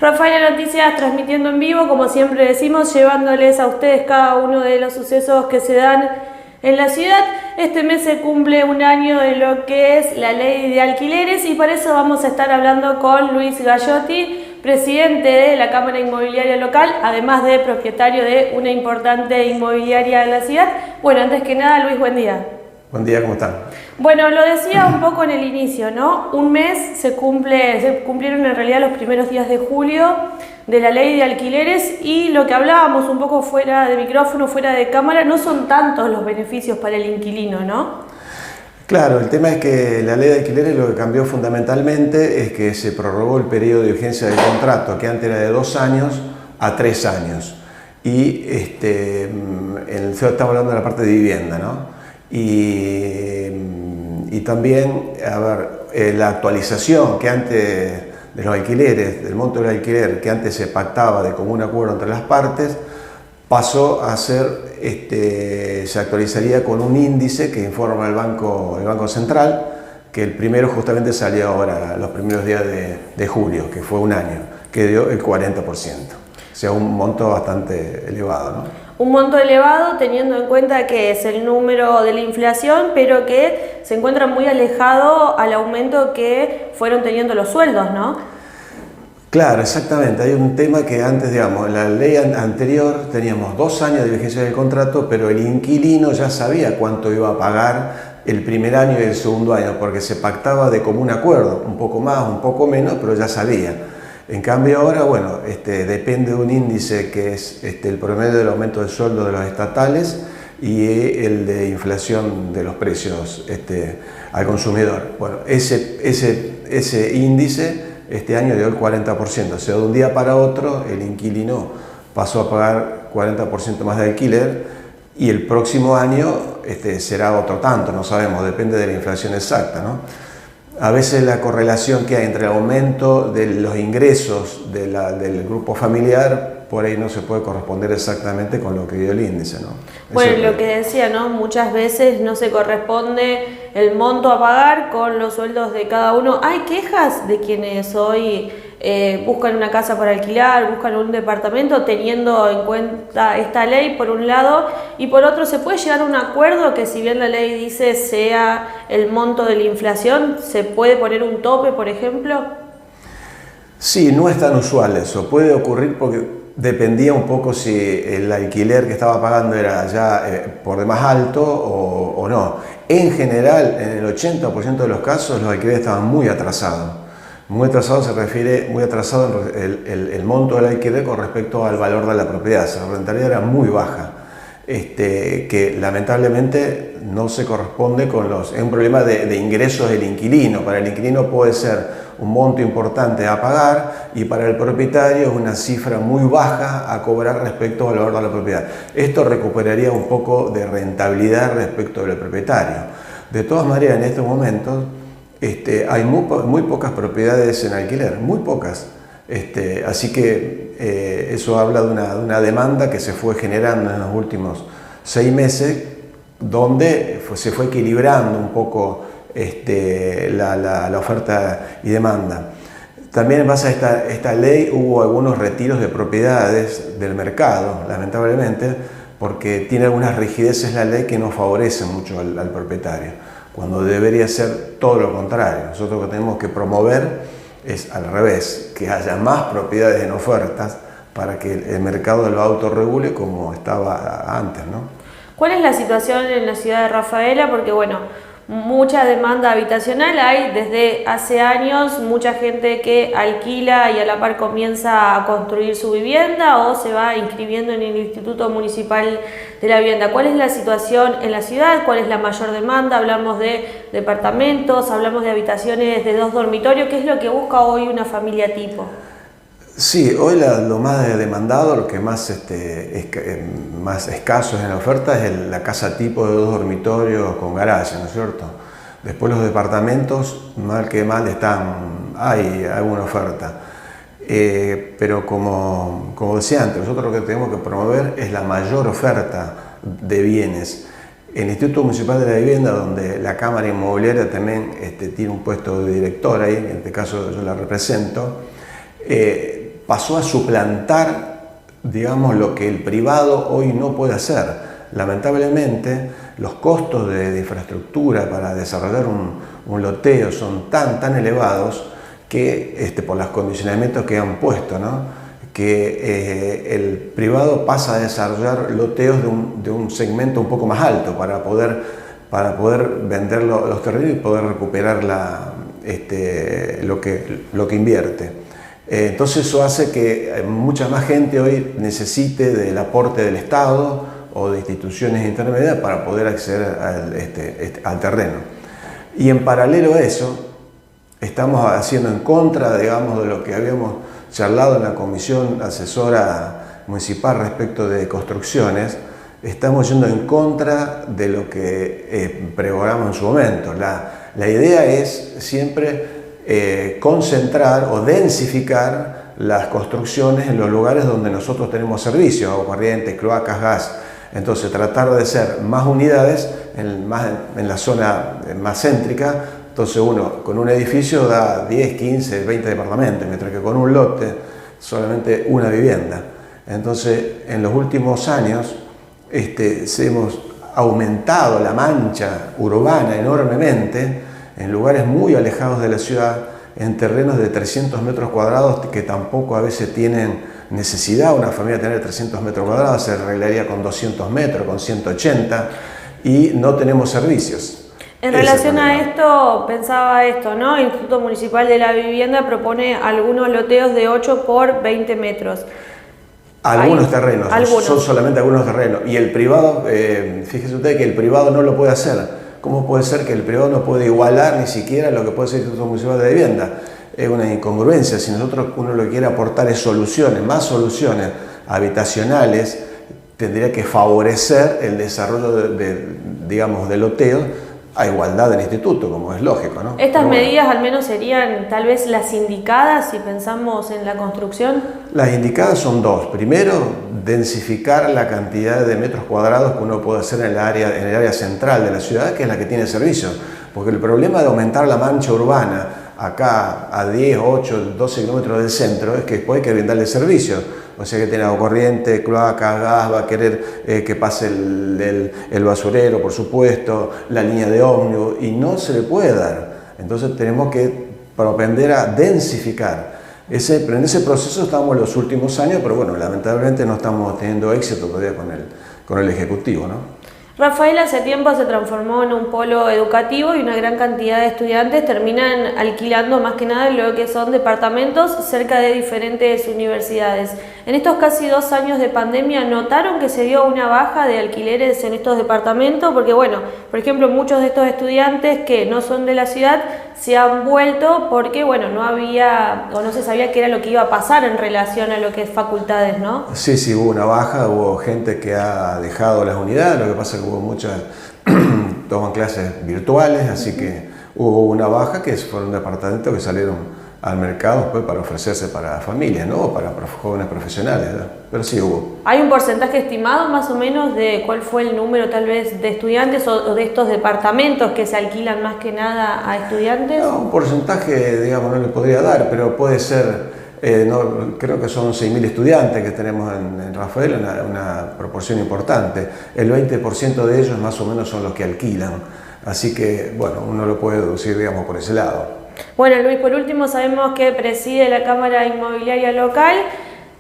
Rafaela Noticias transmitiendo en vivo, como siempre decimos, llevándoles a ustedes cada uno de los sucesos que se dan en la ciudad. Este mes se cumple un año de lo que es la ley de alquileres y para eso vamos a estar hablando con Luis Gallotti, presidente de la Cámara Inmobiliaria Local, además de propietario de una importante inmobiliaria en la ciudad. Bueno, antes que nada, Luis, buen día. Buen día, ¿cómo están? Bueno, lo decía un poco en el inicio, ¿no? Un mes se cumplieron en realidad los primeros días de julio de la ley de alquileres y lo que hablábamos un poco fuera de micrófono, fuera de cámara, no son tantos los beneficios para el inquilino, ¿no? Claro, el tema es que la ley de alquileres lo que cambió fundamentalmente es que se prorrogó el periodo de vigencia del contrato, que antes era de 2 años a 3 años. Y estamos hablando de la parte de vivienda, ¿no? Y también, la actualización que antes de los alquileres, del monto del alquiler, que antes se pactaba de común acuerdo entre las partes, pasó a ser, se actualizaría con un índice que informa el Banco Central, que el primero justamente salió ahora, los primeros días de julio, que fue un año, que dio el 40%. O sea, un monto bastante elevado, ¿no? Un monto elevado teniendo en cuenta que es el número de la inflación, pero que se encuentra muy alejado al aumento que fueron teniendo los sueldos, ¿no? Claro, exactamente. Hay un tema que antes, digamos, en la ley anterior teníamos 2 años de vigencia del contrato, pero el inquilino ya sabía cuánto iba a pagar el primer año y el segundo año, porque se pactaba de común acuerdo, un poco más, un poco menos, pero ya sabía. En cambio ahora, bueno, depende de un índice que es el promedio del aumento de sueldo de los estatales y el de inflación de los precios al consumidor. Bueno, ese índice este año dio el 40%, o sea, de un día para otro el inquilino pasó a pagar 40% más de alquiler y el próximo año será otro tanto, no sabemos, depende de la inflación exacta, ¿no? A veces la correlación que hay entre el aumento de los ingresos del grupo familiar, por ahí no se puede corresponder exactamente con lo que dio el índice, ¿no? Bueno, lo que decía, ¿no? Muchas veces no se corresponde el monto a pagar con los sueldos de cada uno. Hay quejas de quienes hoy buscan una casa para alquilar, buscan un departamento, teniendo en cuenta esta ley por un lado, y por otro se puede llegar a un acuerdo que si bien la ley dice sea el monto de la inflación, ¿se puede poner un tope, por ejemplo? Sí, no es tan usual eso, puede ocurrir porque dependía un poco si el alquiler que estaba pagando era ya por demás alto o no. En general, en el 80% de los casos los alquileres estaban muy atrasados. Muy atrasado se refiere, muy atrasado el monto del alquiler con respecto al valor de la propiedad. La rentabilidad era muy baja, que lamentablemente no se corresponde con es un problema de ingresos del inquilino. Para el inquilino puede ser un monto importante a pagar y para el propietario es una cifra muy baja a cobrar respecto al valor de la propiedad. Esto recuperaría un poco de rentabilidad respecto del propietario. De todas maneras, en estos momentos, hay muy pocas propiedades en alquiler, muy pocas. Así que eso habla de una demanda que se fue generando en los últimos 6 meses, donde se fue equilibrando un poco la oferta y demanda. También en base a esta ley hubo algunos retiros de propiedades del mercado, lamentablemente, porque tiene algunas rigideces la ley que no favorecen mucho al propietario, cuando debería ser todo lo contrario. Nosotros lo que tenemos que promover es al revés, que haya más propiedades en ofertas para que el mercado lo autorregule como estaba antes, ¿no? ¿Cuál es la situación en la ciudad de Rafaela? Porque bueno, mucha demanda habitacional hay desde hace años, mucha gente que alquila y a la par comienza a construir su vivienda o se va inscribiendo en el Instituto Municipal de la Vivienda. ¿Cuál es la situación en la ciudad? ¿Cuál es la mayor demanda? Hablamos de departamentos, hablamos de habitaciones de 2 dormitorios. ¿Qué es lo que busca hoy una familia tipo? Sí, hoy lo más demandado, lo que más escaso es en la oferta es la casa tipo de 2 dormitorios con garaje, ¿no es cierto? Después los departamentos, mal que mal, hay alguna oferta. Pero como decía antes, nosotros lo que tenemos que promover es la mayor oferta de bienes. El Instituto Municipal de la Vivienda, donde la Cámara Inmobiliaria también tiene un puesto de director ahí, en este caso yo la represento, pasó a suplantar, digamos, lo que el privado hoy no puede hacer. Lamentablemente, los costos de infraestructura para desarrollar un loteo son tan elevados que por los condicionamientos que han puesto, ¿no? Que el privado pasa a desarrollar loteos de un segmento un poco más alto para poder vender los terrenos y poder recuperar lo que invierte. Entonces eso hace que mucha más gente hoy necesite del aporte del Estado o de instituciones intermedias para poder acceder al terreno. Y en paralelo a eso, estamos haciendo en contra, digamos, de lo que habíamos charlado en la Comisión Asesora Municipal respecto de construcciones. Estamos yendo en contra de lo que pregonamos en su momento. La idea es siempre concentrar o densificar las construcciones en los lugares donde nosotros tenemos servicios, agua corriente, cloacas, gas. Entonces tratar de ser más unidades en la zona más céntrica. Entonces uno con un edificio da 10, 15, 20 departamentos, mientras que con un lote solamente una vivienda. Entonces en los últimos años hemos aumentado la mancha urbana enormemente en lugares muy alejados de la ciudad, en terrenos de 300 metros cuadrados que tampoco a veces tienen necesidad una familia de tener 300 metros cuadrados, se arreglaría con 200 metros, con 180 y no tenemos servicios. En relación a esto, pensaba esto, ¿no? El Instituto Municipal de la Vivienda propone algunos loteos de 8 por 20 metros. Algunos terrenos, son solamente algunos terrenos. Y el privado, fíjese usted que el privado no lo puede hacer. ¿Cómo puede ser que el privado no puede igualar ni siquiera lo que puede ser el Instituto Municipal de la Vivienda? Es una incongruencia. Si uno lo que quiere aportar es soluciones, más soluciones habitacionales, tendría que favorecer el desarrollo de loteos a igualdad del instituto, como es lógico, ¿no? ¿Estas medidas al menos serían tal vez las indicadas si pensamos en la construcción? Las indicadas son dos. Primero, densificar la cantidad de metros cuadrados que uno puede hacer en el área central de la ciudad, que es la que tiene servicio. Porque el problema de aumentar la mancha urbana acá a 10, 8, 12 kilómetros del centro es que después hay que brindarle servicio. O sea que tiene agua corriente, cloaca, gas, va a querer que pase el basurero, por supuesto, la línea de ómnibus, y no se le puede dar. Entonces tenemos que propender a densificar. Pero en ese proceso estamos en los últimos años, pero bueno, lamentablemente no estamos teniendo éxito todavía con el Ejecutivo, ¿no? Rafaela hace tiempo se transformó en un polo educativo y una gran cantidad de estudiantes terminan alquilando más que nada lo que son departamentos cerca de diferentes universidades. En estos casi 2 años de pandemia, ¿notaron que se dio una baja de alquileres en estos departamentos? Porque bueno, por ejemplo, muchos de estos estudiantes que no son de la ciudad se han vuelto porque bueno, no había o no se sabía qué era lo que iba a pasar en relación a lo que es facultades, ¿no? Sí, hubo una baja, hubo gente que ha dejado las unidades, lo que pasa es que hubo muchas toman clases virtuales, así que hubo una baja que fueron departamentos que salieron al mercado después para ofrecerse para familias, ¿no? O para jóvenes profesionales, ¿no? Pero sí hubo. ¿Hay un porcentaje estimado más o menos de cuál fue el número tal vez de estudiantes o de estos departamentos que se alquilan más que nada a estudiantes? No, un porcentaje, digamos, no le podría dar, pero puede ser, creo que son 6.000 estudiantes que tenemos en Rafael, una proporción importante. El 20% de ellos más o menos son los que alquilan, así que, bueno, uno lo puede deducir, digamos, por ese lado. Bueno, Luis, por último sabemos que preside la Cámara Inmobiliaria Local.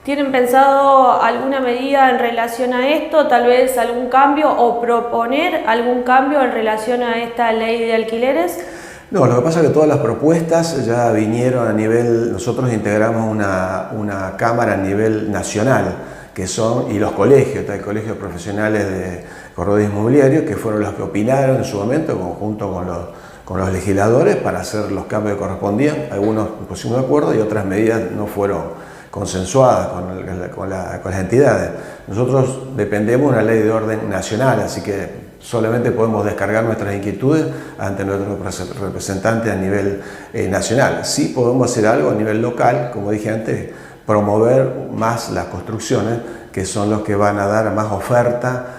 ¿Tienen pensado alguna medida en relación a esto? ¿Tal vez algún cambio o proponer algún cambio en relación a esta ley de alquileres? No, lo que pasa es que todas las propuestas ya vinieron a nivel, nosotros integramos una cámara a nivel nacional, que son, y los colegios, hay colegios profesionales de corredores inmobiliarios que fueron los que opinaron en su momento, conjunto con los legisladores, para hacer los cambios que correspondían. Algunos pusimos de acuerdo y otras medidas no fueron consensuadas con las entidades. Nosotros dependemos de una ley de orden nacional, así que solamente podemos descargar nuestras inquietudes ante nuestros representantes a nivel nacional. Sí podemos hacer algo a nivel local, como dije antes, promover más las construcciones, que son los que van a dar más oferta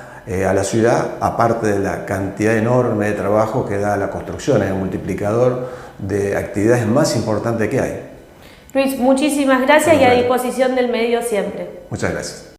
a la ciudad, aparte de la cantidad enorme de trabajo que da la construcción. Es el multiplicador de actividades más importante que hay. Luis, muchísimas gracias y a Bueno. disposición del medio siempre. Muchas gracias.